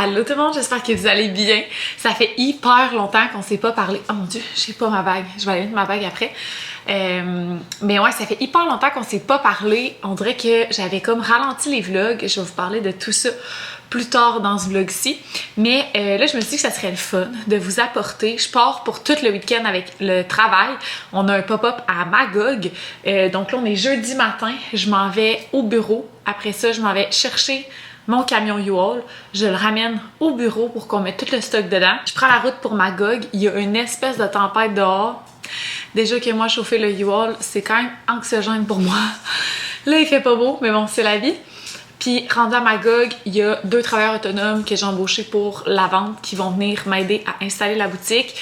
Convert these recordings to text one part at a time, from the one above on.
Allô tout le monde, j'espère que vous allez bien. Ça fait hyper longtemps qu'on s'est pas parlé. Oh mon dieu, j'ai pas ma bague. Je vais aller mettre ma bague après. Mais ouais, ça fait hyper longtemps qu'on s'est pas parlé. On dirait que j'avais comme ralenti les vlogs. Je vais vous parler de tout ça plus tard dans ce vlog-ci. Mais là, je me suis dit que ça serait le fun de vous apporter. Je pars pour tout le week-end avec le travail. On a un pop-up à Magog. Donc là, on est jeudi matin. Je m'en vais au bureau. Après ça, je m'en vais chercher mon camion U-Haul, je le ramène au bureau pour qu'on mette tout le stock dedans. Je prends la route pour Magog, il y a une espèce de tempête dehors. Déjà que moi, chauffer le U-Haul, c'est quand même anxiogène pour moi. Là, il fait pas beau, mais bon, c'est la vie. Puis, rendu à Magog, il y a 2 travailleurs autonomes que j'ai embauchés pour la vente qui vont venir m'aider à installer la boutique.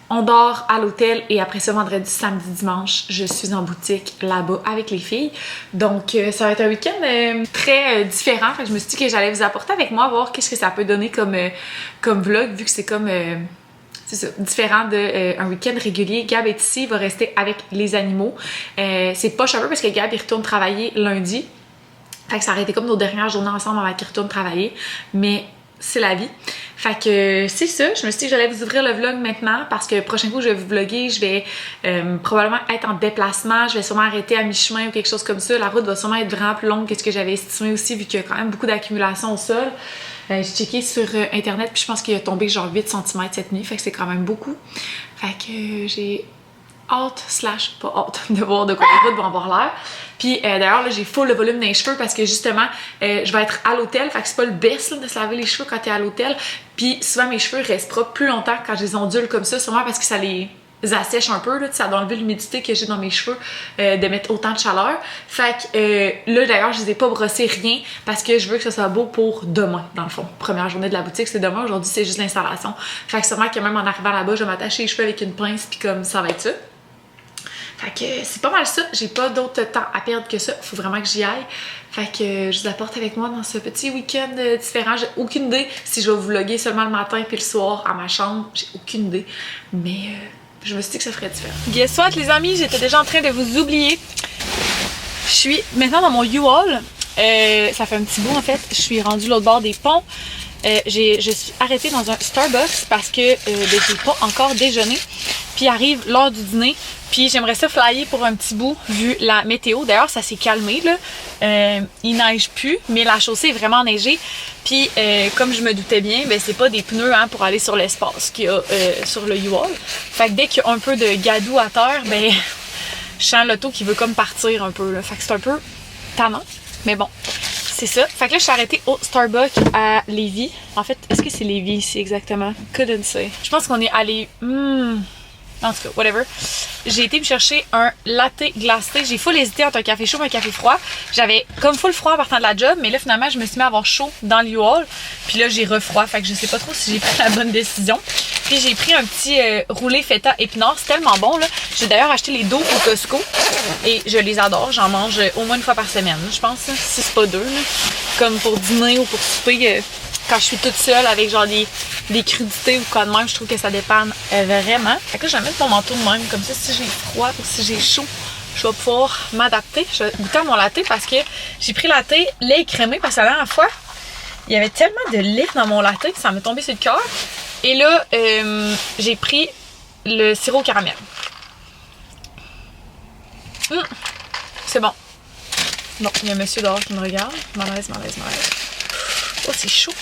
On dort à l'hôtel et après ça, vendredi, samedi, dimanche, je suis en boutique là-bas avec les filles. Donc, ça va être un week-end très différent. Fait que je me suis dit que j'allais vous apporter avec moi, voir qu'est-ce que ça peut donner comme vlog, vu que c'est comme... c'est ça, différent d'un week-end régulier. Gab est ici, il va rester avec les animaux. C'est pas un peu parce que Gab, il retourne travailler lundi. Fait que ça aurait été comme nos dernières journées ensemble avant qu'il retourne travailler. Mais c'est la vie. Fait que c'est ça, je me suis dit que j'allais vous ouvrir le vlog maintenant parce que le prochain coup je vais vous vlogger, je vais probablement être en déplacement, je vais sûrement arrêter à mi-chemin ou quelque chose comme ça. La route va sûrement être vraiment plus longue que ce que j'avais estimé aussi vu qu'il y a quand même beaucoup d'accumulation au sol. J'ai checké sur internet puis je pense qu'il a tombé genre 8 cm cette nuit, fait que c'est quand même beaucoup. Fait que j'ai hâte / pas hâte de voir de quoi les routes vont avoir l'air. Puis d'ailleurs là j'ai full le volume des cheveux parce que justement je vais être à l'hôtel, fait que c'est pas le best là, de se laver les cheveux quand t'es à l'hôtel. Puis souvent mes cheveux restent propres plus longtemps quand je les ondule comme ça, sûrement parce que ça les assèche un peu, là, ça doit enlever l'humidité que j'ai dans mes cheveux de mettre autant de chaleur. Fait que là d'ailleurs je les ai pas brossés rien parce que je veux que ça soit beau pour demain dans le fond. Première journée de la boutique c'est demain, aujourd'hui c'est juste l'installation. Fait que sûrement que même en arrivant là-bas je vais m'attacher les cheveux avec une pince puis comme ça va être ça. Fait que c'est pas mal ça, j'ai pas d'autre temps à perdre que ça, faut vraiment que j'y aille. Fait que je vous apporte avec moi dans ce petit week-end différent. J'ai aucune idée si je vais vous vlogger seulement le matin puis le soir à ma chambre, j'ai aucune idée. Mais je me suis dit que ça ferait différent. Guess what les amis, j'étais déjà en train de vous oublier. Je suis maintenant dans mon U-Haul, ça fait un petit bout en fait, je suis rendue l'autre bord des ponts. Je suis arrêtée dans un Starbucks parce que j'ai pas encore déjeuné. Puis arrive l'heure du dîner. Puis j'aimerais ça flyer pour un petit bout vu la météo. D'ailleurs, ça s'est calmé là. Il neige plus, mais la chaussée est vraiment enneigée. Puis comme je me doutais bien, ben c'est pas des pneus hein, pour aller sur l'espace qu'il y a sur le U-Haul. Fait que dès qu'il y a un peu de gadou à terre, ben je sens l'auto qui veut comme partir un peu là. Fait que c'est un peu tannant. Mais bon. C'est ça. Fait que là, je suis arrêtée au Starbucks à Lévis. En fait, est-ce que c'est Lévis ici exactement? Couldn't say. Je pense qu'on est allé... En tout cas, whatever. J'ai été me chercher un latte glacé. J'ai full hésité entre un café chaud et un café froid. J'avais comme full froid en partant de la job, mais là, finalement, je me suis mis à avoir chaud dans le U-Haul. Puis là, j'ai refroid. Fait que je sais pas trop si j'ai pris la bonne décision. Puis j'ai pris un petit roulé feta épinard. C'est tellement bon, là. J'ai d'ailleurs acheté les 2 au Costco. Et je les adore. J'en mange au moins une fois par semaine, je pense. Si c'est pas 2, là. Comme pour dîner ou pour souper. Quand je suis toute seule avec genre des crudités ou quoi de même, je trouve que ça dépanne vraiment. Fait que là, je vais mettre mon manteau de même. Comme ça, si j'ai froid ou si j'ai chaud, je vais pouvoir m'adapter. Je vais goûter à mon latte parce que j'ai pris latte lait écrémé parce que la dernière fois, il y avait tellement de lait dans mon latte que ça m'est tombé sur le cœur. Et là, j'ai pris le sirop au caramel. C'est bon. Bon, il y a un monsieur dehors qui me regarde. Malaise. Oh, c'est chaud.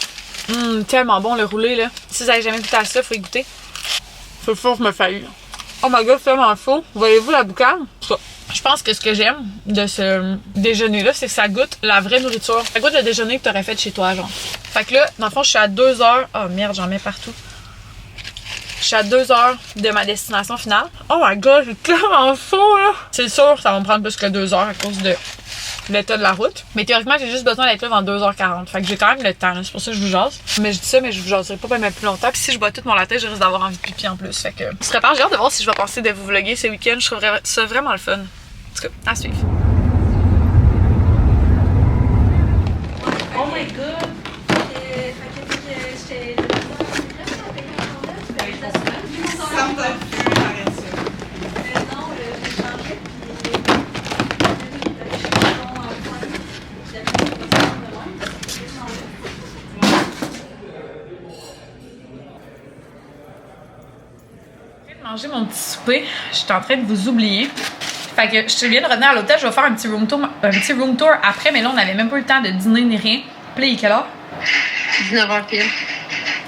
Tellement bon le roulé là. Si vous avez jamais goûté à ça, faut y goûter. Faut le four me faillit. Oh my god, c'est tellement chaud. Voyez-vous la boucane? Ça. Je pense que ce que j'aime de ce déjeuner là, c'est que ça goûte la vraie nourriture. Ça goûte le déjeuner que t'aurais fait chez toi, genre. Fait que là, dans le fond, je suis à 2 heures. Oh merde, j'en mets partout. Je suis à 2 heures de ma destination finale. Oh my god, j'ai tellement chaud là. C'est sûr, ça va me prendre plus que 2 heures à cause de l'état de la route. Mais théoriquement, j'ai juste besoin d'être là avant 2h40. Fait que j'ai quand même le temps. C'est pour ça que je vous jase. Mais je dis ça, mais je vous jaserai pas même plus longtemps. Puis si je bois toute mon latte, je risque d'avoir envie de pipi en plus. Fait que je serais pas, j'ai hâte de voir si je vais penser de vous vlogger ce week-end. Je trouverais ça vraiment le fun. En tout cas, à suivre. Oh my god! Ça me donne plus, arrête ça. Non, j'ai changé. Manger mon petit souper. Je suis en train de vous oublier. Fait que je viens de revenir à l'hôtel. Je vais faire un petit room tour après, mais là, on n'avait même pas eu le temps de dîner ni rien. Puis là, il est quelle heure? 19h pile.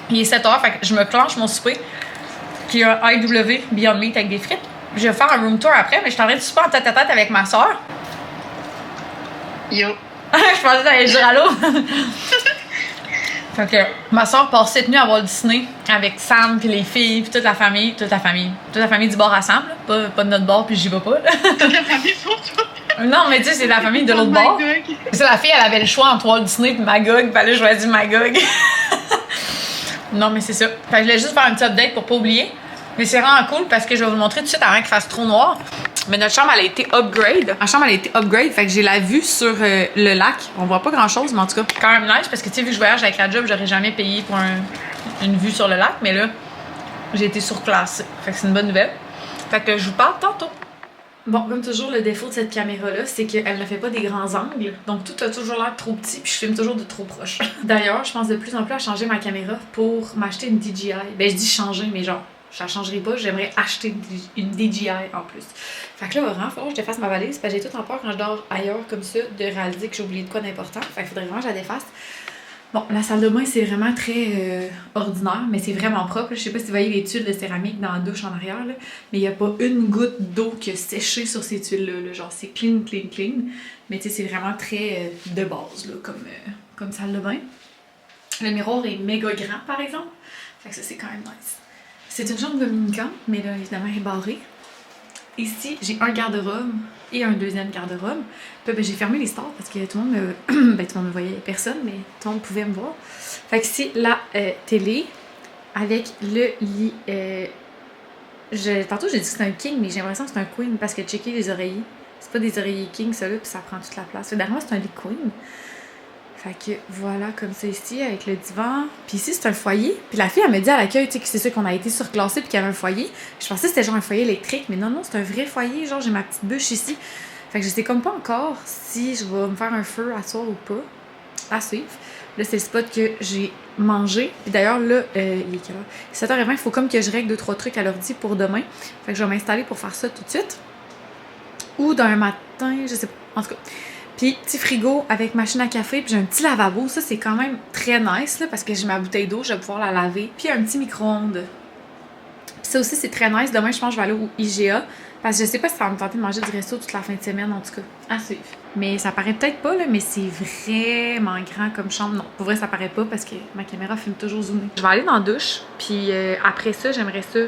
Il est 7h, fait que je me clenche mon souper, qui est un IW Beyond Meat avec des frites. Je vais faire un room tour après, mais je suis en train de souper en tête-à-tête avec ma soeur. Yo. Je pensais que t'allais dire allô. Fait que ma soeur passe cette nuit à Walt Disney avec Sam puis les filles puis toute la famille du bord à Sam, là. Pas de notre bord puis j'y vais pas. Là. Toute la famille pour toi. Non, mais tu sais, c'est la famille de l'autre bord. C'est la fille, elle avait le choix entre Walt Disney et Magog, puis elle a choisi Magog. Non, mais c'est ça. Fait que je voulais juste faire un petit update pour pas oublier. Mais c'est vraiment cool parce que je vais vous le montrer tout de suite avant qu'il fasse trop noir. Mais notre chambre, elle a été upgrade. Ma chambre, elle a été upgrade. Fait que j'ai la vue sur le lac. On voit pas grand chose, mais en tout cas, quand même nice parce que tu sais, vu que je voyage avec la job, j'aurais jamais payé pour une vue sur le lac. Mais là, j'ai été surclassée. Fait que c'est une bonne nouvelle. Fait que je vous parle tantôt. Bon, comme toujours, le défaut de cette caméra-là, c'est qu'elle ne fait pas des grands angles. Donc, tout a toujours l'air trop petit, puis je filme toujours de trop proche. D'ailleurs, je pense de plus en plus à changer ma caméra pour m'acheter une DJI. Ben, je dis changer, mais genre, je la changerai pas. J'aimerais acheter une DJI en plus. Fait que là, vraiment, il faut que je défasse ma valise, parce que j'ai tout en peur quand je dors ailleurs comme ça de réaliser que j'ai oublié de quoi d'important. Fait qu'il faudrait vraiment que je la défasse. Bon, la salle de bain, c'est vraiment très ordinaire, mais c'est vraiment propre. Je sais pas si vous voyez les tuiles de céramique dans la douche en arrière, là, mais il n'y a pas une goutte d'eau qui a séché sur ces tuiles-là. Genre, c'est clean, clean, clean. Mais tu sais, c'est vraiment très de base, là, comme salle de bain. Le miroir est méga grand, par exemple. Fait que ça, c'est quand même nice. C'est une chambre dominicale, mais là, évidemment, elle est barrée. Ici, j'ai un garde-robe et un deuxième garde-robe. Puis ben, j'ai fermé les stores parce que tout le monde me... ben, tout le monde me voyait, personne, mais tout le monde pouvait me voir. Fait que c'est la télé avec le lit... Tantôt, j'ai dit que c'était un king, mais j'ai l'impression que c'est un queen parce que checker les oreillers. C'est pas des oreillers king, ça là, puis ça prend toute la place. Derrière moi, c'est un lit queen. Fait que voilà, comme ça ici, avec le divan. Puis ici, c'est un foyer. Puis la fille, elle me dit à l'accueil, tu sais, que c'est sûr qu'on a été surclassé puis qu'il y avait un foyer. Je pensais que c'était genre un foyer électrique, mais non, c'est un vrai foyer. Genre, j'ai ma petite bûche ici. Fait que je sais comme pas encore si je vais me faire un feu à soir ou pas. À suivre. Là, c'est le spot que j'ai mangé. Puis d'ailleurs, là, il est quelle heure? 7h20, il faut comme que je règle 2-3 trucs à l'ordi pour demain. Fait que je vais m'installer pour faire ça tout de suite. Ou d'un matin, je sais pas. En tout cas. Puis, petit frigo avec machine à café, puis j'ai un petit lavabo. Ça, c'est quand même très nice, là, parce que j'ai ma bouteille d'eau, je vais pouvoir la laver. Puis, un petit micro-ondes. Puis ça aussi, c'est très nice. Demain, je pense que je vais aller au IGA, parce que je sais pas si ça va me tenter de manger du resto toute la fin de semaine, en tout cas. À suivre. Mais ça paraît peut-être pas, là, mais c'est vraiment grand comme chambre. Non, pour vrai, ça paraît pas, parce que ma caméra filme toujours zoomé. Je vais aller dans la douche, puis après ça, j'aimerais ça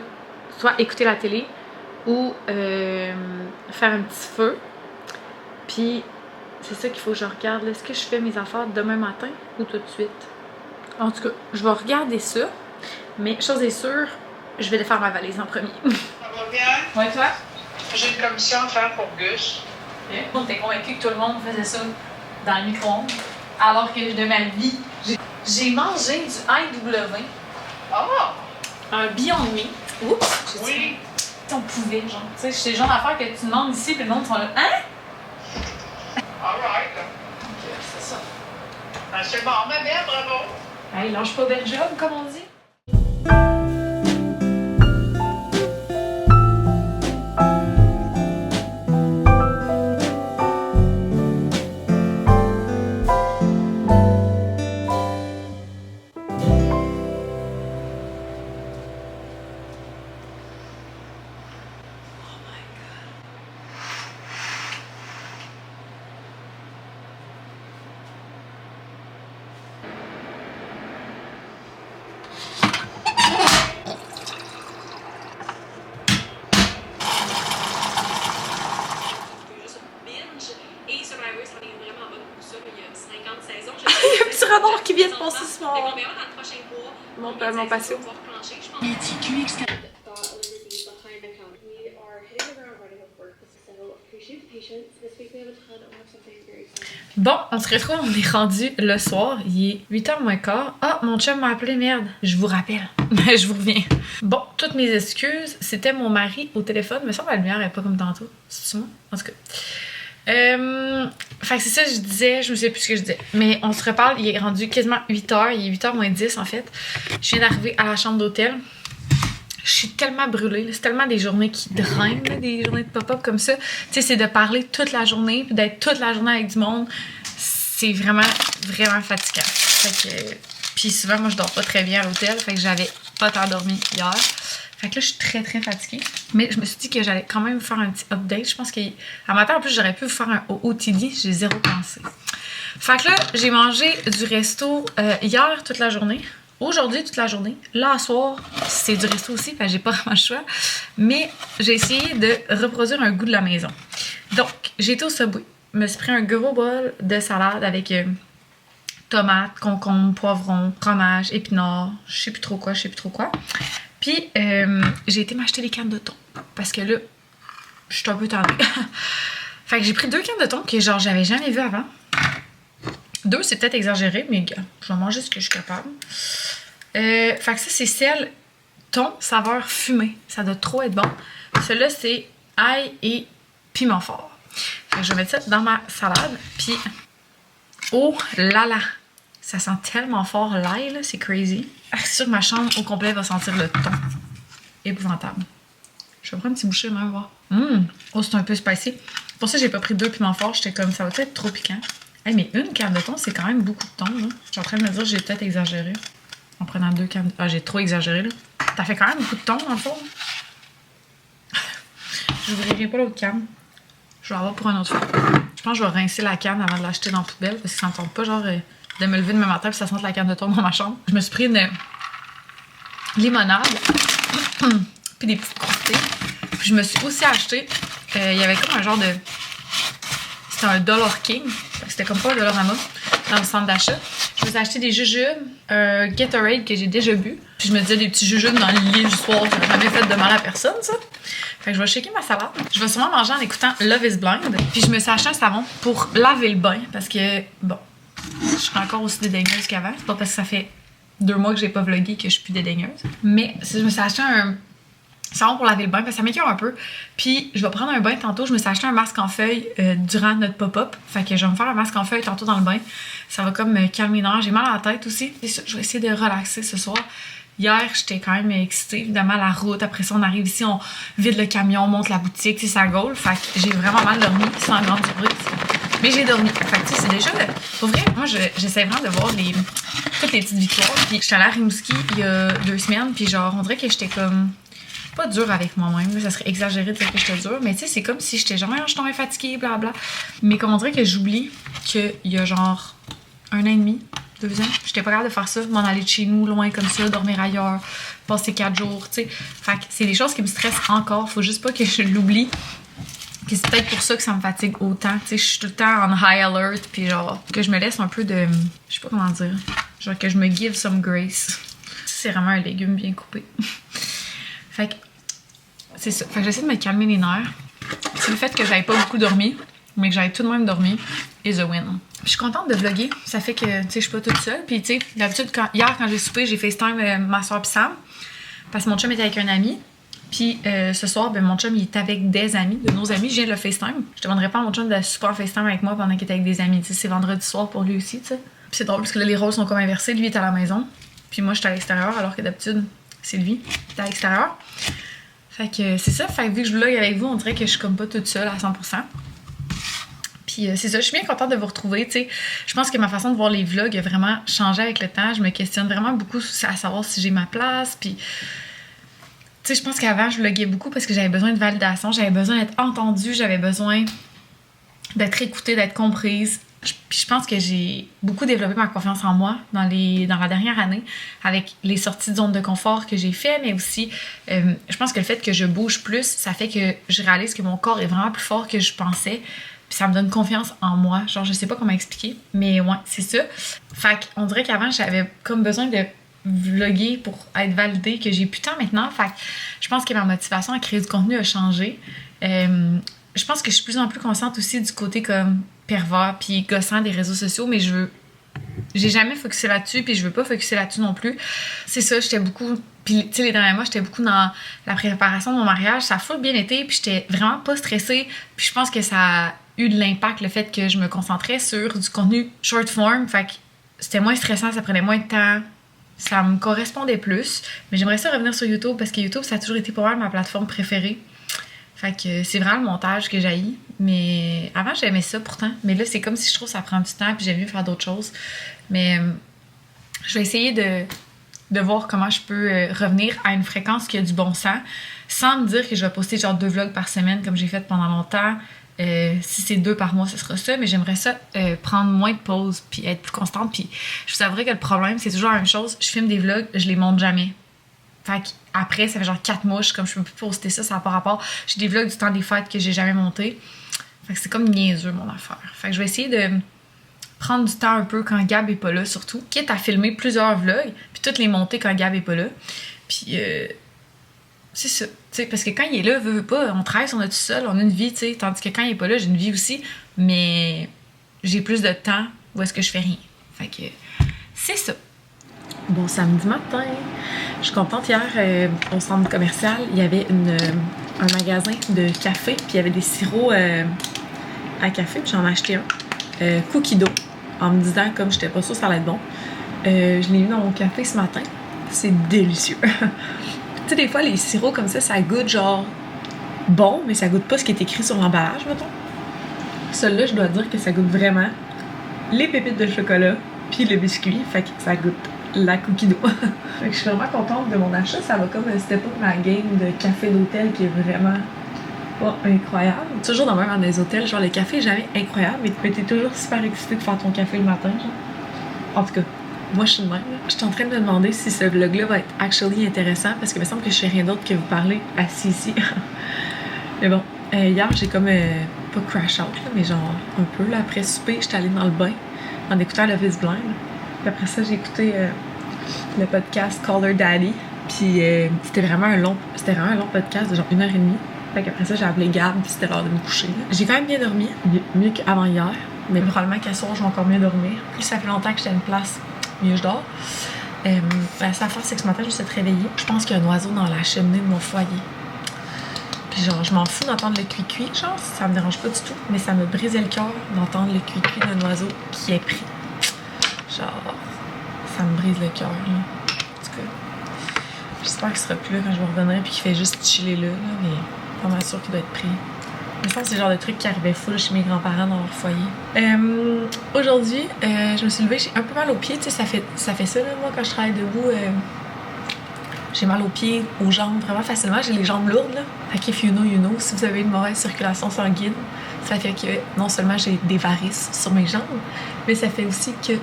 soit écouter la télé, ou faire un petit feu. Puis... c'est ça qu'il faut que je regarde. Est-ce que je fais mes affaires demain matin ou tout de suite? En tout cas, je vais regarder ça. Mais chose est sûre, je vais défaire ma valise en premier. Ça va bien? Ouais, toi? J'ai une commission à faire pour Gus. On était convaincu que tout le monde faisait ça dans le micro-ondes. Alors que de ma vie, j'ai mangé du IW. Ah! Un Beyond Meat. Oups! Oui! Si on pouvait, genre. Tu sais, c'est le genre d'affaire que tu demandes ici, puis le monde sont là. Hein? Alright. Ok, c'est ça. Ben, c'est bon, ma belle, bravo. Hey, lâche pas belle job, comme on dit. Renard qui vient de passer ce soir. Mon patio. Bon, on se retrouve, on est rendu le soir, il est 8h moins quart. Ah, mon chum m'a appelé, merde. Je vous rappelle, mais je vous reviens. Bon, toutes mes excuses, c'était mon mari au téléphone, mais ça, la lumière est pas comme tantôt. C'est moi? En tout cas. Fait que c'est ça que je disais, je me souviens plus ce que je disais. Mais on se reparle, il est rendu quasiment 8h, il est 8h moins 10 en fait. Je viens d'arriver à la chambre d'hôtel. Je je suis tellement brûlée. Là. C'est tellement des journées qui drainent, là, des journées de pop-up comme ça. Tu sais, c'est de parler toute la journée, puis d'être toute la journée avec du monde. C'est vraiment, vraiment fatigant. Fait que... Puis souvent, moi, je dors pas très bien à l'hôtel. Fait que j'avais pas tant dormi hier. Fait que là, je suis très, très fatiguée. Mais je me suis dit que j'allais quand même vous faire un petit update. Je pense qu'à matin, en plus, j'aurais pu vous faire un OOTD. J'ai zéro pensé. Fait que là, j'ai mangé du resto hier toute la journée. Aujourd'hui, toute la journée. Là, ce soir, c'est du resto aussi. Fait que j'ai pas vraiment le choix. Mais j'ai essayé de reproduire un goût de la maison. Donc, j'ai été au Subway. Je me suis pris un gros bol de salade avec... tomates, concombres, poivrons, fromage, épinards, je sais plus trop quoi. Puis, j'ai été m'acheter des cannes de thon. Parce que là, je suis un peu tendue. Fait que j'ai pris 2 cannes de thon que genre j'avais jamais vu avant. 2, c'est peut-être exagéré, mais je vais manger ce que je suis capable. Fait que ça, c'est sel, thon, saveur fumée. Ça doit trop être bon. Celui-là, c'est ail et piment fort. Fait que je vais mettre ça dans ma salade. Puis, oh là là! Ça sent tellement fort l'ail, là, c'est crazy. C'est sûr que ma chambre au complet va sentir le thon. Épouvantable. Je vais prendre un petit bouchée même, voir. Oh, c'est un peu spicy. Pour ça, j'ai pas pris 2 piments forts. J'étais comme, ça va peut-être être trop piquant. Hey, mais une canne de thon, c'est quand même beaucoup de thon, là. Je suis en train de me dire que j'ai peut-être exagéré. En prenant 2 cannes... Ah, j'ai trop exagéré, là. Ça fait quand même beaucoup de thon, dans le fond. Je n'ouvrirai pas l'autre canne. Je vais avoir pour un autre fois. Je pense que je vais rincer la canne avant de l'acheter dans la poubelle parce que ça ne me tente pas, genre... de me lever demain matin et ça sente la canne de thon dans ma chambre. Je me suis pris une limonade puis des petites croûtées. Puis je me suis aussi acheté, il y avait comme un genre de... C'était un Dollar King. C'était comme pas un Dollarama dans le centre d'achat. Je me suis acheté des jujubes, un Gatorade que j'ai déjà bu. Puis je me disais des petits jujubes dans le lit du soir, ça n'a jamais fait de mal à personne, ça. Fait que je vais shaker ma salade. Je vais sûrement manger en écoutant Love is Blind. Puis je me suis acheté un savon pour laver le bain parce que, bon... Je suis encore aussi dédaigneuse qu'avant. C'est pas parce que ça fait 2 mois que j'ai pas vlogué que je suis plus dédaigneuse. Mais je me suis acheté un savon pour laver le bain parce que ça m'écoeure un peu. Puis je vais prendre un bain tantôt. Je me suis acheté un masque en feuilles durant notre pop-up. Fait que je vais me faire un masque en feuilles tantôt dans le bain. Ça va comme me calmer les nerfs. J'ai mal à la tête aussi. Je vais essayer de relaxer ce soir. Hier, j'étais quand même excitée. Évidemment, la route. Après ça, on arrive ici, on vide le camion, on monte la boutique. C'est ça gaule. Fait que j'ai vraiment mal dormi sans grande surprise. Mais j'ai dormi. Fait que tu sais, c'est déjà... Pour vrai, moi, j'essaie vraiment de voir toutes les petites victoires. Puis j'étais allée à Rimouski il y a 2 semaines. Puis genre, on dirait que j'étais comme... Pas dure avec moi-même. Ça serait exagéré de dire que j'étais dure. Mais tu sais, c'est comme si j'étais genre, je suis fatiguée, blablabla. Mais comme on dirait que j'oublie qu'il y a genre 1 an et demi, 2 ans, j'étais pas capable de faire ça. M'en aller de chez nous, loin comme ça, dormir ailleurs, passer 4 jours, tu sais. Fait que c'est des choses qui me stressent encore. Faut juste pas que je l'oublie. Puis c'est peut-être pour ça que ça me fatigue autant. Tu sais, je suis tout le temps en high alert. Puis genre, que je me laisse un peu de... Je sais pas comment dire. Genre que je me give some grace. C'est vraiment un légume bien coupé. Fait que... C'est ça. Fait que j'essaie de me calmer les nerfs. C'est le fait que j'avais pas beaucoup dormi, mais que j'avais tout de même dormi, is a win. Puis je suis contente de vlogger. Ça fait que, tu sais, je suis pas toute seule. Puis tu sais, d'habitude, hier, quand j'ai soupé, j'ai FaceTime ma soeur pis Sam. Parce que mon chum était avec un ami. Puis ce soir, ben, mon chum, il est avec des amis, de nos amis. Je viens de le FaceTime. Je demanderais pas à mon chum de super FaceTime avec moi pendant qu'il était avec des amis. Tu sais, c'est vendredi soir pour lui aussi, tu sais. Puis c'est drôle parce que là, les rôles sont comme inversés. Lui est à la maison. Puis moi, je suis à l'extérieur, alors que d'habitude, c'est lui qui est à l'extérieur. Fait que c'est ça. Fait que vu que je vlog avec vous, on dirait que je suis comme pas toute seule à 100%. Puis c'est ça, je suis bien contente de vous retrouver, tu sais. Je pense que ma façon de voir les vlogs a vraiment changé avec le temps. Je me questionne vraiment beaucoup à savoir si j'ai ma place, puis... Tu sais, je pense qu'avant, je vloguais beaucoup parce que j'avais besoin de validation, j'avais besoin d'être entendue, j'avais besoin d'être écoutée, d'être comprise. Puis je pense que j'ai beaucoup développé ma confiance en moi dans la dernière année avec les sorties de zone de confort que j'ai fait, mais aussi, je pense que le fait que je bouge plus, ça fait que je réalise que mon corps est vraiment plus fort que je pensais. Puis ça me donne confiance en moi. Genre, je sais pas comment expliquer, mais ouais, c'est ça. Fait qu'on dirait qu'avant, j'avais comme besoin de vlogger pour être validée, que j'ai plus de temps maintenant. Fait que je pense que ma motivation à créer du contenu a changé. Je pense que je suis de plus en plus consciente aussi du côté comme pervers puis gossant des réseaux sociaux, mais j'ai jamais focusé là-dessus puis je veux pas focuser là-dessus non plus. C'est ça, j'étais beaucoup... Puis tu sais, les derniers mois, j'étais beaucoup dans la préparation de mon mariage. Ça a full bien été puis j'étais vraiment pas stressée. Puis je pense que ça a eu de l'impact, le fait que je me concentrais sur du contenu short form. Fait que c'était moins stressant, ça prenait moins de temps. ça me correspondait plus. Mais j'aimerais ça revenir sur YouTube parce que YouTube, ça a toujours été pour moi ma plateforme préférée. Fait que c'est vraiment le montage que j'haïs. Mais avant, j'aimais ça pourtant. Mais là, c'est comme si je trouve que ça prend du temps puis j'aime mieux faire d'autres choses. Mais je vais essayer de voir comment je peux revenir à une fréquence qui a du bon sens sans me dire que je vais poster genre 2 vlogs par semaine comme j'ai fait pendant longtemps. Si c'est 2 par mois, ce sera ça. Mais j'aimerais ça prendre moins de pauses puis être plus constante. Puis je vous avouerai que le problème, c'est toujours la même chose. Je filme des vlogs, je les monte jamais. Fait qu'après, ça fait genre 4 mois, je peux plus poster ça, ça n'a pas rapport. J'ai des vlogs du temps des fêtes que j'ai jamais monté. Fait que c'est comme niaiseux mon affaire. Fait que je vais essayer de prendre du temps un peu quand Gab est pas là, surtout. Quitte à filmer plusieurs vlogs, puis toutes les monter quand Gab est pas là. Puis c'est ça. T'sais, parce que quand il est là, veut pas, on travaille, on est tout seul, on a une vie, t'sais. Tandis que quand il est pas là, j'ai une vie aussi, mais j'ai plus de temps où est-ce que je fais rien. Fait que c'est ça. Bon samedi matin, je suis contente. Hier, au centre commercial, il y avait un magasin de café, puis il y avait des sirops à café, puis j'en ai acheté un. Cookie dough, en me disant, comme j'étais pas sûre que ça allait être bon. Je l'ai mis dans mon café ce matin. C'est délicieux. Tu sais, des fois, les sirops comme ça goûte genre bon, mais ça goûte pas ce qui est écrit sur l'emballage, mettons. Celui-là, je dois dire que ça goûte vraiment les pépites de chocolat, puis le biscuit, fait que ça goûte la cookie dough. Fait que je suis vraiment contente de mon achat. Ça va comme step up ma game de café d'hôtel qui est vraiment pas incroyable. Toujours dans même dans des hôtels, genre le café est jamais incroyable, mais t'es toujours super excité de faire ton café le matin, genre. En tout cas, moi je suis de même. Je suis en train de me demander si ce vlog-là va être actually intéressant parce qu'il me semble que je fais rien d'autre que vous parler assis ici. Mais bon, hier j'ai comme pas crash out, là, mais genre un peu là, après souper, j'étais allée dans le bain en écoutant Love is Blind. Puis après ça, j'ai écouté le podcast Call Her Daddy. Puis c'était vraiment un long podcast de genre 1h30. Fait qu'après ça, j'ai appelé Gab, puis c'était l'heure de me coucher. J'ai quand même bien dormi, mieux qu'avant hier. Mais probablement qu'à soir, je vais encore mieux dormir. Plus ça fait longtemps que j'étais à une place, mieux je dors. La seule affaire, c'est que ce matin, je me suis réveillée. Je pense qu'il y a un oiseau dans la cheminée de mon foyer. Puis genre, je m'en fous d'entendre le cuicui, genre, ça me dérange pas du tout. Mais ça me brisait le cœur d'entendre le cuicui d'un oiseau qui est pris. Genre, ça me brise le cœur, là. En tout cas, j'espère qu'il sera plus là quand je vais revenir puis qu'il fait juste chiller là, mais pas mal sûr qu'il doit être pris. Mais je pense que c'est le genre de truc qui arrivait full chez mes grands-parents dans leur foyer. Aujourd'hui, je me suis levée, j'ai un peu mal aux pieds, tu sais, ça fait ça, là, moi, quand je travaille debout, j'ai mal aux pieds, aux jambes, vraiment facilement, j'ai les jambes lourdes, là. Fait que if you know, si vous avez une mauvaise circulation sanguine, ça fait que non seulement j'ai des varices sur mes jambes, mais ça fait aussi que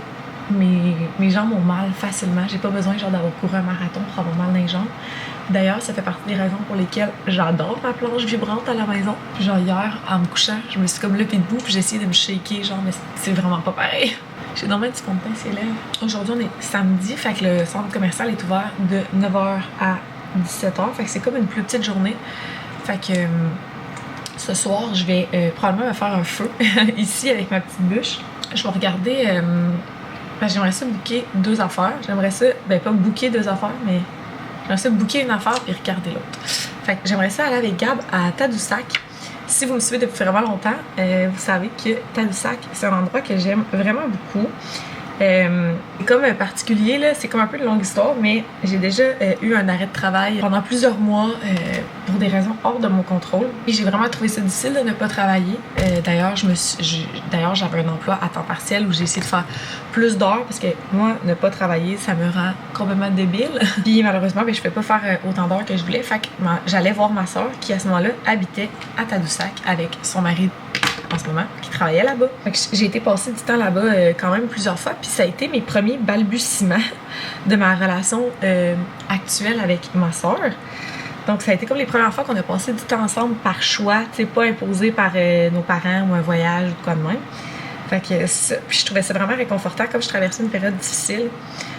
mes jambes ont mal facilement. J'ai pas besoin genre d'avoir couru un marathon pour avoir mal dans les jambes. D'ailleurs, ça fait partie des raisons pour lesquelles j'adore ma planche vibrante à la maison. Genre hier, en me couchant, je me suis comme levée debout puis j'ai essayé de me shaker, genre, mais c'est vraiment pas pareil. J'ai dormi un petit fond de pince et lèvres. Aujourd'hui, on est samedi, fait que le centre commercial est ouvert de 9h à 17h. Fait que c'est comme une plus petite journée. Fait que ce soir, je vais probablement me faire un feu ici avec ma petite bûche. Je vais regarder... j'aimerais ça booker 2 affaires. J'aimerais ça, pas booker 2 affaires, mais j'aimerais ça booker une affaire et regarder l'autre. Fait que j'aimerais ça aller avec Gab à Tadoussac. Si vous me suivez depuis vraiment longtemps, vous savez que Tadoussac, c'est un endroit que j'aime vraiment beaucoup. C'est comme particulier, là, c'est comme un peu une longue histoire, mais j'ai déjà eu un arrêt de travail pendant plusieurs mois pour des raisons hors de mon contrôle. Et j'ai vraiment trouvé ça difficile de ne pas travailler. D'ailleurs, j'avais un emploi à temps partiel où j'ai essayé de faire plus d'heures parce que moi, ne pas travailler, ça me rend complètement débile. Puis malheureusement, je ne pouvais pas faire autant d'heures que je voulais. Fait que j'allais voir ma soeur qui, à ce moment-là, habitait à Tadoussac avec son mari en ce moment, qui travaillait là-bas. J'ai été passer du temps là-bas quand même plusieurs fois, puis ça a été mes premiers balbutiements de ma relation actuelle avec ma soeur. Donc ça a été comme les premières fois qu'on a passé du temps ensemble par choix, tu sais, pas imposé par nos parents ou un voyage ou quoi de même. Fait que ça, puis je trouvais ça vraiment réconfortant comme je traversais une période difficile.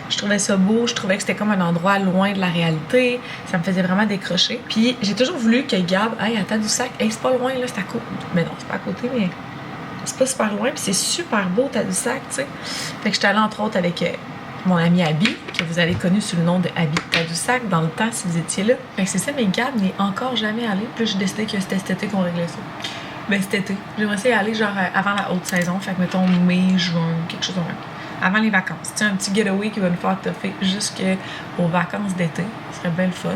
Je trouvais ça beau, je trouvais que c'était comme un endroit loin de la réalité. Ça me faisait vraiment décrocher. Puis j'ai toujours voulu que Gab aille à Tadoussac. Hey, c'est pas loin, là, c'est à côté. Mais non, c'est pas à côté, mais c'est pas super loin. Puis c'est super beau, Tadoussac, tu sais. Fait que j'étais allée entre autres avec mon ami Abby, que vous avez connu sous le nom de Abby Tadoussac dans le temps si vous étiez là. Fait que c'est ça, mais Gab n'est encore jamais allé. Puis j'ai décidé que c'était cet été qu'on réglait ça. Ben cet été. J'aimerais essayer d'aller genre avant la haute saison. Fait que mettons mai, juin, quelque chose comme ça. avant les vacances. Tu sais, un petit getaway qui va nous faire toffer jusqu'aux vacances d'été. Ce serait bien le fun.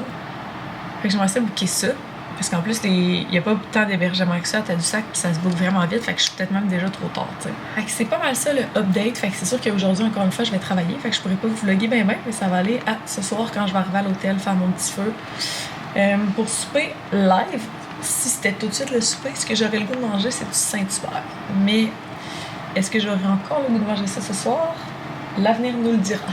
Fait que j'aimerais ça booker ça. Parce qu'en plus, il n'y a pas tant d'hébergement que ça. T'as du sac, puis ça se book vraiment vite. Fait que je suis peut-être même déjà trop tard, tu sais. Fait que c'est pas mal ça, le update. Fait que c'est sûr qu'aujourd'hui, encore une fois, je vais travailler. Fait que je pourrais pas vous vlogger bien, mais ça va aller à ce soir quand je vais arriver à l'hôtel faire mon petit feu. Pour souper live, si c'était tout de suite le souper, ce que j'aurais le goût de manger, c'est du Saint-Hubert. Mais est-ce que j'aurai encore le goût de manger ça ce soir? L'avenir nous le dira.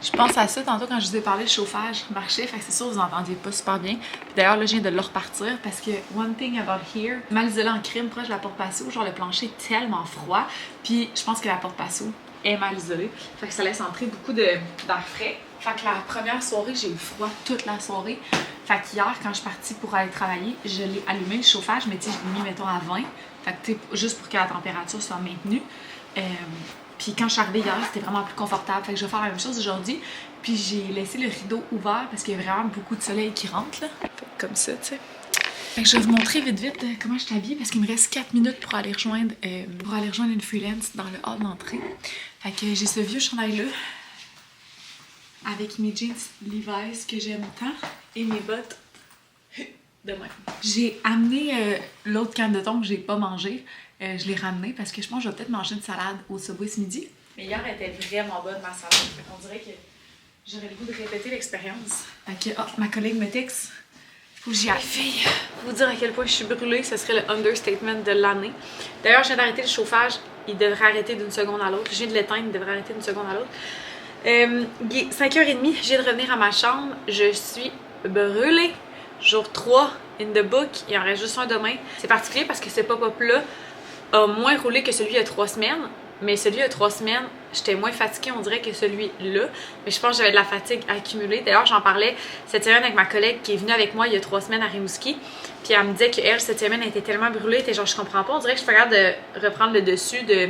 Je pense à ça tantôt quand je vous ai parlé, le chauffage marchait, fait que c'est sûr vous entendiez pas super bien. Puis d'ailleurs là je viens de le repartir parce que one thing about here, mal isolé en crime proche de la porte patio, genre le plancher est tellement froid, puis je pense que la porte patio est mal isolée, fait que ça laisse entrer beaucoup d'air frais. Fait que la première soirée j'ai eu froid toute la soirée. Fait qu'hier quand je suis partie pour aller travailler, je l'ai allumé le chauffage, mais tu sais je l'ai mis mettons à 20, fait que tu sais juste pour que la température soit maintenue. Puis quand je suis arrivée hier, c'était vraiment plus confortable. Fait que je vais faire la même chose aujourd'hui. Puis j'ai laissé le rideau ouvert parce qu'il y a vraiment beaucoup de soleil qui rentre là. Fait que comme ça, tu sais. Fait que je vais vous montrer vite comment je t'habille parce qu'il me reste 4 minutes pour aller rejoindre une freelance dans le hall d'entrée. Fait que j'ai ce vieux chandail là avec mes jeans Levi's que j'aime tant et mes bottes de même. J'ai amené l'autre canne de thon que j'ai pas mangé. Je l'ai ramené parce que je pense que je vais peut-être manger une salade au Subway ce midi. Mais hier, elle était vraiment bonne, ma salade. Fait qu'on dirait que j'aurais le goût de répéter l'expérience. Fait que, ma collègue me texte. Faut que j'y aille. Fille, vous dire à quel point je suis brûlée, ce serait le understatement de l'année. D'ailleurs, je viens d'arrêter le chauffage. Il devrait arrêter d'une seconde à l'autre. Je viens de l'éteindre, il devrait arrêter d'une seconde à l'autre. Il est 5h30, je viens de revenir à ma chambre. Je suis brûlée. Jour 3 in the book. Il en reste juste un demain. C'est particulier parce que ce pop-up là a moins roulé que celui il y a 3 semaines. Mais celui il y a 3 semaines, j'étais moins fatiguée, on dirait, que celui-là. Mais je pense que j'avais de la fatigue accumulée. D'ailleurs, j'en parlais cette semaine avec ma collègue qui est venue avec moi il y a 3 semaines à Rimouski. Puis elle me disait qu'elle, cette semaine, elle était tellement brûlée. Elle était genre, je comprends pas. On dirait que je suis pas capable de reprendre le dessus de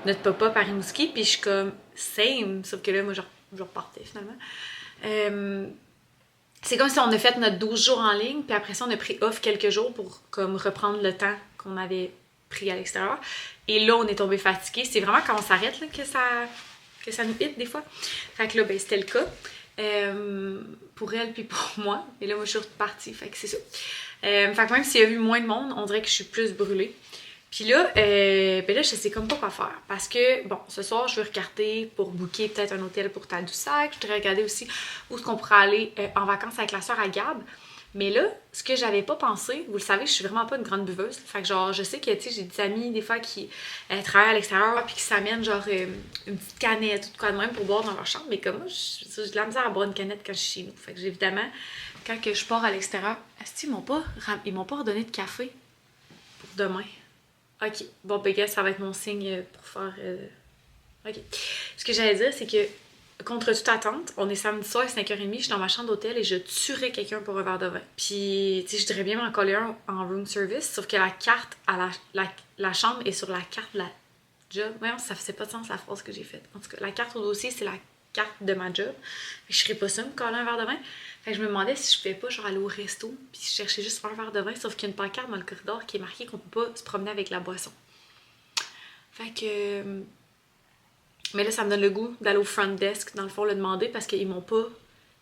notre pop-up à Rimouski. Puis je suis comme, same. Sauf que là, moi, je repartais finalement. C'est comme si on a fait notre 12 jours en ligne, puis après ça, on a pris off quelques jours pour comme reprendre le temps qu'on avait pris à l'extérieur. Et là, on est tombé fatigué. C'est vraiment quand on s'arrête là, que ça nous hit des fois. Fait que là, ben, c'était le cas pour elle puis pour moi. Et là, moi, je suis repartie. Fait que c'est ça. Fait que même s'il y a eu moins de monde, on dirait que je suis plus brûlée. Puis là, ben là, je sais comme pas quoi faire. Parce que, bon, ce soir, je vais regarder pour booker peut-être un hôtel pour Tadoussac. Je voudrais regarder aussi où est-ce qu'on pourrait aller en vacances avec la soeur à Gab. Mais là, ce que j'avais pas pensé, vous le savez, je suis vraiment pas une grande buveuse. Fait que genre, je sais que, tu sais, j'ai des amis, des fois, qui travaillent à l'extérieur puis qui s'amènent, genre, une petite canette ou de quoi de même pour boire dans leur chambre. Mais comme moi, j'ai de la misère à boire une canette quand je suis chez nous. Fait que, évidemment, quand que je pars à l'extérieur, ils m'ont pas redonné de café pour demain. Ok, bon, ben, gars, ça va être mon signe pour faire. Ok. Ce que j'allais dire, c'est que, contre toute attente, on est samedi soir à 5h30, je suis dans ma chambre d'hôtel et je tuerais quelqu'un pour un verre de vin. Puis, tu sais, je dirais bien m'en coller un en room service, sauf que la carte à la chambre est sur la carte de la job. Ouais, ça faisait pas de sens la phrase que j'ai faite. En tout cas, la carte au dossier, c'est la carte de ma job. Je ferais pas ça, me coller un verre de vin. Fait que je me demandais si je pouvais pas genre aller au resto puis je cherchais juste un verre de vin, sauf qu'il y a une pancarte dans le corridor qui est marqué qu'on peut pas se promener avec la boisson. Fait que... Mais là, ça me donne le goût d'aller au front desk, dans le fond, le demander parce qu'ils m'ont pas...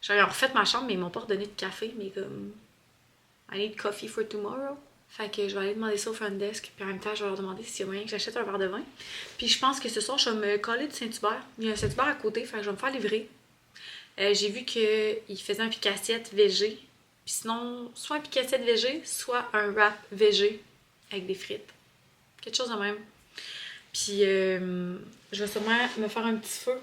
Genre, ils ont refait ma chambre, mais ils m'ont pas redonné de café, mais comme... I need coffee for tomorrow. Fait que je vais aller demander ça au front desk, puis en même temps, je vais leur demander s'il y a moyen que j'achète un verre de vin. Puis je pense que ce soir, je vais me coller du Saint-Hubert. Il y a un Saint-Hubert à côté, fait que je vais me faire livrer. J'ai vu qu'il faisait un pique-assiette végé. Puis sinon, soit un pique-assiette végé, soit un wrap végé avec des frites. Quelque chose de même. Puis je vais sûrement me faire un petit feu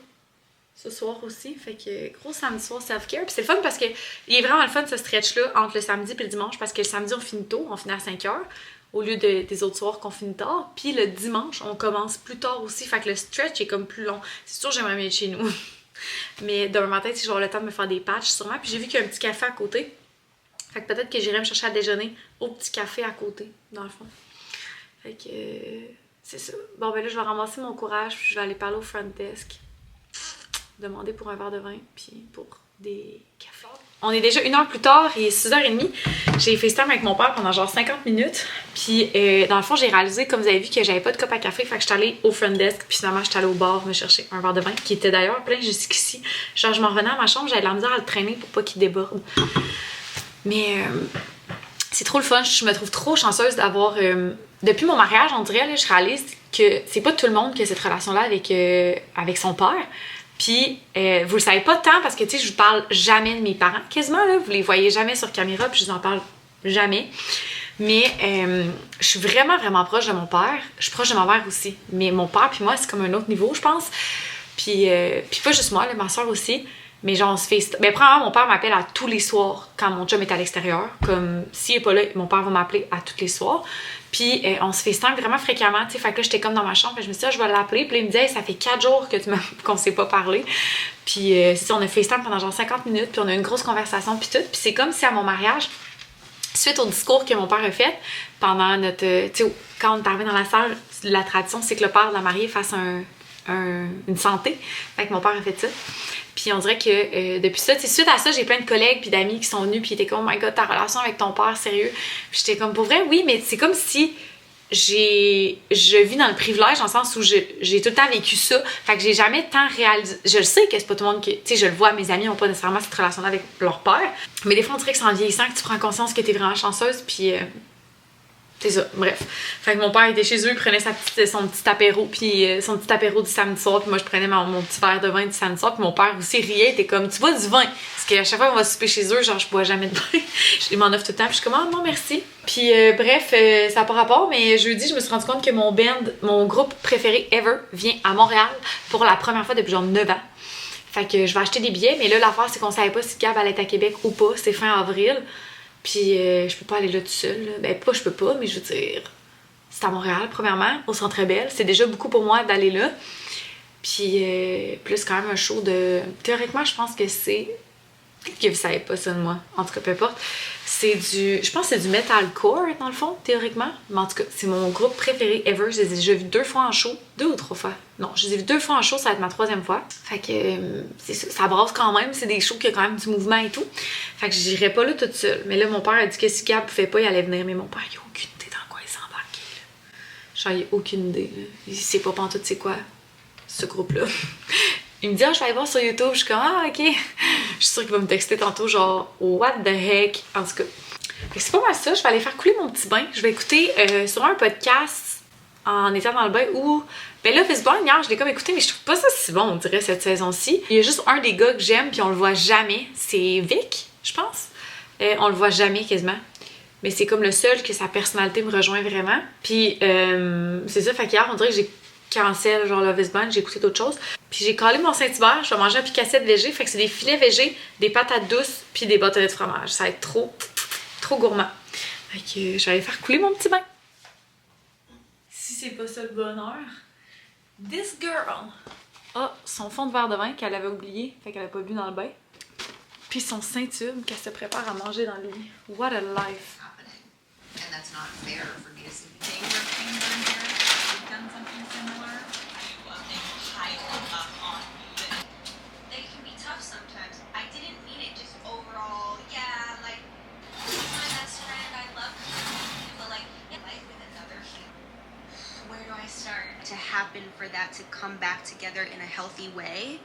ce soir aussi. Fait que gros samedi soir self-care. Puis c'est le fun parce que il est vraiment le fun ce stretch-là entre le samedi et le dimanche parce que le samedi on finit tôt, on finit à 5h au lieu des autres soirs qu'on finit tard. Puis le dimanche on commence plus tard aussi. Fait que le stretch est comme plus long. C'est sûr j'aimerais mieux être chez nous. Mais demain matin, si j'aurai le temps de me faire des patchs sûrement. Puis j'ai vu qu'il y a un petit café à côté. Fait que peut-être que j'irai me chercher à déjeuner au petit café à côté, dans le fond. Fait que c'est ça. Bon ben là je vais ramasser mon courage puis je vais aller parler au front desk. Demander pour un verre de vin puis pour des cafés. On est déjà 1 heure plus tard, il est 6h30. J'ai FaceTime avec mon père pendant genre 50 minutes. Puis dans le fond, j'ai réalisé, comme vous avez vu, que j'avais pas de cup à café. Fait que j'étais allée au front desk. Puis finalement, j'étais allée au bar me chercher un verre de vin qui était d'ailleurs plein jusqu'ici. Genre, je m'en revenais à ma chambre, j'avais de la misère à le traîner pour pas qu'il déborde. Mais c'est trop le fun. Je me trouve trop chanceuse d'avoir... depuis mon mariage, on dirait, là, je réalise que c'est pas tout le monde qui a cette relation-là avec son père. Puis, vous le savez pas tant parce que, tu sais, je vous parle jamais de mes parents. Quasiment, là, vous les voyez jamais sur caméra, puis je vous en parle jamais. Mais je suis vraiment, vraiment proche de mon père. Je suis proche de ma mère aussi. Mais mon père puis moi, c'est comme un autre niveau, je pense. Puis pas juste moi, là, ma soeur aussi. Mais genre, on se fait... Ben, premièrement, mon père m'appelle à tous les soirs quand mon chum est à l'extérieur. Comme, s'il est pas là, mon père va m'appeler à tous les soirs. Puis on se FaceTime vraiment fréquemment, tu sais. Fait que là, j'étais comme dans ma chambre, et je me suis dit, ah, je vais l'appeler. Puis là, il me dit, hey, ça fait 4 jours que qu'on s'est pas parlé. Puis c'est ça, on a FaceTime pendant genre 50 minutes, puis on a eu une grosse conversation, puis tout. Puis c'est comme si à mon mariage, suite au discours que mon père a fait, pendant notre. Tu sais, quand on est arrivé dans la salle, la tradition, c'est que le père de la mariée fasse une santé. Fait que mon père a fait ça. Puis on dirait que depuis ça, suite à ça, j'ai plein de collègues puis d'amis qui sont venus puis ils étaient comme, oh my god, ta relation avec ton père, sérieux. Puis j'étais comme, pour vrai, oui, mais c'est comme si je vis dans le privilège dans le sens où j'ai tout le temps vécu ça. Fait que j'ai jamais tant réalisé. Je le sais que c'est pas tout le monde qui. Tu sais, je le vois, mes amis n'ont pas nécessairement cette relation-là avec leur père. Mais des fois, on dirait que c'est en vieillissant que tu prends conscience que t'es vraiment chanceuse. Puis. C'est ça, bref. Fait que mon père était chez eux, il prenait son petit apéro, puis son petit apéro du samedi soir, puis moi je prenais mon petit verre de vin du samedi soir, puis mon père aussi riait, il était comme, tu bois du vin? Parce qu'à chaque fois qu'on va souper chez eux, genre je bois jamais de vin. Je m'en offre tout le temps, puis je suis comme, ah non merci. Puis bref, ça n'a pas rapport, mais jeudi, je me suis rendu compte que mon groupe préféré ever vient à Montréal pour la première fois depuis genre 9 ans. Fait que je vais acheter des billets, mais là l'affaire c'est qu'on savait pas si Gab allait être à Québec ou pas, c'est fin avril. Puis je peux pas aller là tout seul. Là. Ben pas je peux pas, mais je veux dire, c'est à Montréal premièrement, au Centre Bell. C'est déjà beaucoup pour moi d'aller là. Puis plus quand même un show de... Théoriquement, je pense que c'est... Peut-être que vous savez pas ça de moi. En tout cas, peu importe. C'est du... Je pense que c'est du metalcore, dans le fond, théoriquement. Mais en tout cas, c'est mon groupe préféré ever. Je les ai déjà vus 2 fois en show. 2 ou 3 fois. Non, je les ai vus 2 fois en show, ça va être ma 3e fois. Fait que c'est ça brasse quand même. C'est des shows qui ont quand même du mouvement et tout. Fait que j'irais pas là toute seule. Mais là, mon père a dit que si Gab pouvait pas, il allait venir. Mais mon père, il a aucune idée dans quoi il s'embarque. Genre, il a aucune idée. Là. Il sait pas pantoute c'est quoi ce groupe-là. Il me dit, ah, je vais aller voir sur YouTube. Je suis comme, ah, ok. Je suis sûre qu'il va me texter tantôt, genre, what the heck. En tout cas, c'est pas mal ça. Je vais aller faire couler mon petit bain. Je vais écouter sur un podcast en étant dans le bain où. Ben là, Facebook, hier, je l'ai comme écouté, mais je trouve pas ça si bon, on dirait, cette saison-ci. Il y a juste un des gars que j'aime, puis on le voit jamais. C'est Vic, je pense. On le voit jamais quasiment. Mais c'est comme le seul que sa personnalité me rejoint vraiment. Puis, c'est ça, fait qu'hier, on dirait que j'ai cancel, genre Love is Blind, j'ai écouté d'autres choses. Puis j'ai collé mon Saint-Hubert, je vais manger un picassette végé, fait que c'est des filets végés, des patates douces, puis des bâtonnets de fromage. Ça va être trop gourmand. Fait que je vais aller faire couler mon petit bain. Si c'est pas ça le bonheur, this girl a son fond de verre de vin qu'elle avait oublié, fait qu'elle a pas bu dans le bain. Puis son Saint-Tube qu'elle se prépare à manger dans le lit. What a life. And that's not fair for me to see. They were things in here. You've done something similar. They pile up on me. They can be tough sometimes. I didn't mean it. Just overall, yeah, like she's my best friend. I love her, but like life with another human. Where do I start? To happen for that to come back together in a healthy way.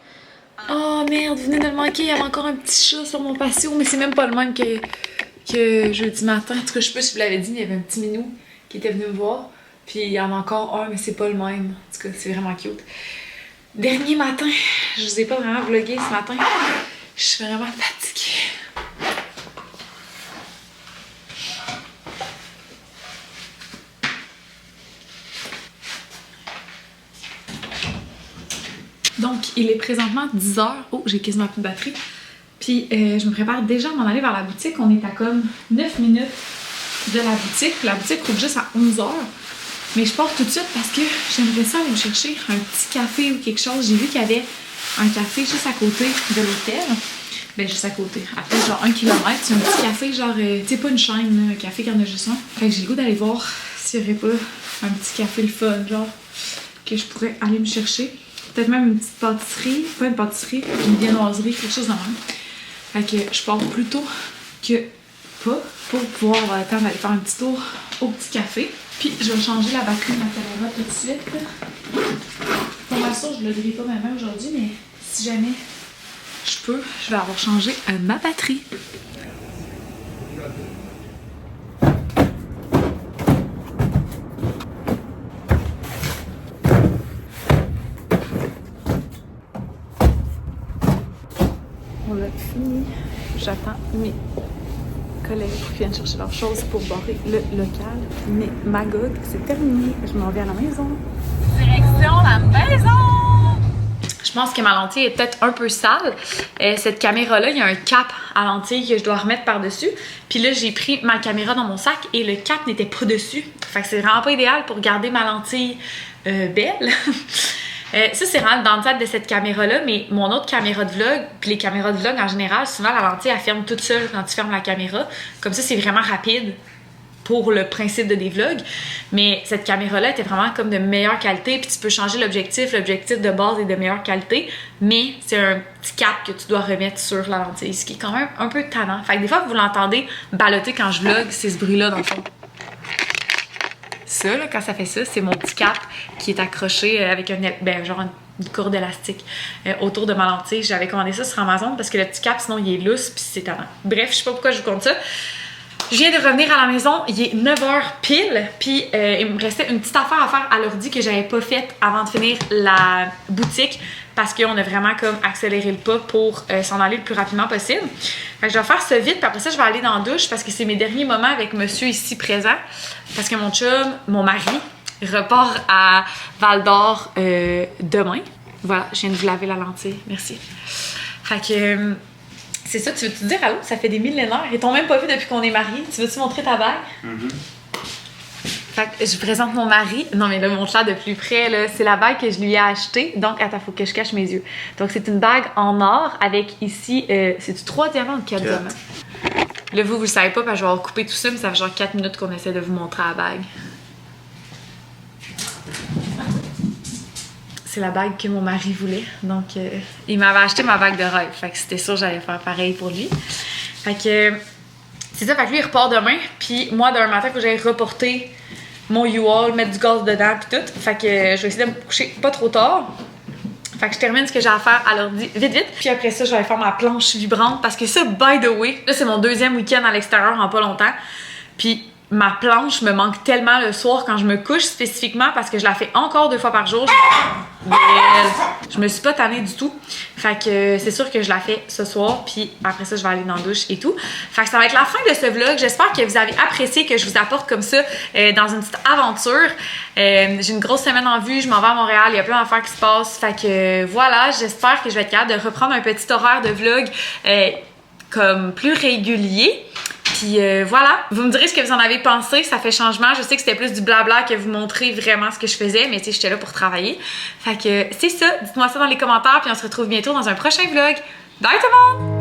Oh merde, vous venez de le manquer. Il y avait encore un petit chat sur mon patio, mais c'est même pas le même que jeudi matin. En tout cas, je sais pas si je vous l'avais dit, mais il y avait un petit minou qui était venu me voir. Puis il y en a encore un, mais c'est pas le même. En tout cas, c'est vraiment cute. Dernier matin, je vous ai pas vraiment vlogué ce matin. Je suis vraiment fatiguée. Donc, il est présentement 10h. Oh, j'ai quasiment plus de batterie. Puis, je me prépare déjà à m'en aller vers la boutique. On est à comme 9 minutes de la boutique. La boutique coûte juste à 11h. Mais je pars tout de suite parce que j'aimerais ça aller me chercher un petit café ou quelque chose. J'ai vu qu'il y avait un café juste à côté de l'hôtel. Ben, juste à côté. À peut-être genre 1 km. C'est un petit café, genre, tu sais, pas une chaîne, là, un café qu'il y en a juste un. Fait que j'ai le goût d'aller voir s'il y aurait pas un petit café le fun, genre, que je pourrais aller me chercher. Peut-être même une petite pâtisserie, pas une pâtisserie, une viennoiserie, quelque chose de même. Fait que je pars plus tôt que pas pour pouvoir avoir le temps d'aller faire un petit tour au petit café. Puis je vais changer la batterie de ma caméra tout de suite. Pour ma soeur, je ne le grille pas ma main aujourd'hui, mais si jamais je peux, je vais avoir changé ma batterie. On a fini. J'attends mes collègues qui viennent chercher leurs choses pour barrer le local. Mais Magog, c'est terminé. Je m'en vais à la maison. Direction la maison! Je pense que ma lentille est peut-être un peu sale. Cette caméra-là, il y a un cap à lentille que je dois remettre par-dessus. Puis là, j'ai pris ma caméra dans mon sac et le cap n'était pas dessus. Fait que c'est vraiment pas idéal pour garder ma lentille belle. Ça, c'est vraiment dans le tête de cette caméra-là, mais mon autre caméra de vlog, puis les caméras de vlog en général, souvent la lentille, elle ferme toute seule quand tu fermes la caméra. Comme ça, c'est vraiment rapide pour le principe de des vlogs. Mais cette caméra-là était vraiment comme de meilleure qualité, puis tu peux changer l'objectif. L'objectif de base est de meilleure qualité, mais c'est un petit cap que tu dois remettre sur la lentille, ce qui est quand même un peu tannant. Fait que des fois, vous l'entendez balloter quand je vlog, c'est ce bruit-là dans le fond. Ça, là, quand ça fait ça, c'est mon petit cap qui est accroché avec genre une corde élastique autour de ma lentille. J'avais commandé ça sur Amazon parce que le petit cap, sinon, il est lousse puis c'est tannant. Bref, je sais pas pourquoi je vous compte ça. Je viens de revenir à la maison, il est 9h pile, puis il me restait une petite affaire à faire à l'ordi que j'avais pas faite avant de finir la boutique parce qu'on a vraiment comme accéléré le pas pour s'en aller le plus rapidement possible. Fait que je vais faire ça vite, puis après ça, je vais aller dans la douche parce que c'est mes derniers moments avec monsieur ici présent. Parce que mon chum, mon mari, repart à Val-d'Or demain. Voilà, je viens de vous laver la lentille. Merci. Fait que c'est ça, tu veux-tu dire allô? Ça fait des millénaires. Ils t'ont même pas vu depuis qu'on est mariés. Tu veux-tu montrer ta bague? Fait que je présente mon mari. Non, mais là, montre-la de plus près. Là. C'est la bague que je lui ai achetée. Donc, attends, faut que je cache mes yeux. Donc, c'est une bague en or avec ici, c'est-tu 3 diamants ou 4 diamants? Là, vous le savez pas, parce que je vais avoir coupé tout ça, mais ça fait genre 4 minutes qu'on essaie de vous montrer la bague. C'est la bague que mon mari voulait. Donc, il m'avait acheté ma bague de rêve. Fait que c'était sûr que j'allais faire pareil pour lui. Fait que c'est ça. Fait que lui, il repart demain. Puis moi, demain matin, il faut que j'aille reporter mon U-Haul, mettre du gaz dedans, puis tout. Fait que je vais essayer de me coucher pas trop tard. Fait que je termine ce que j'ai à faire à l'ordi vite. Puis après ça, je vais aller faire ma planche vibrante. Parce que ça, by the way, là, c'est mon 2e week-end à l'extérieur en pas longtemps. Puis ma planche me manque tellement le soir quand je me couche spécifiquement parce que je la fais encore 2 fois par jour. Je me suis pas tannée du tout. Fait que c'est sûr que je la fais ce soir. Puis après ça, je vais aller dans la douche et tout. Fait que ça va être la fin de ce vlog. J'espère que vous avez apprécié que je vous apporte comme ça dans une petite aventure. J'ai une grosse semaine en vue. Je m'en vais à Montréal. Il y a plein d'affaires qui se passent. Fait que voilà, j'espère que je vais être capable de reprendre un petit horaire de vlog comme plus régulier. Puis voilà, vous me direz ce que vous en avez pensé, ça fait changement. Je sais que c'était plus du blabla que vous montrer vraiment ce que je faisais, mais tu sais, j'étais là pour travailler. Fait que c'est ça, dites-moi ça dans les commentaires, puis on se retrouve bientôt dans un prochain vlog. Bye tout le monde!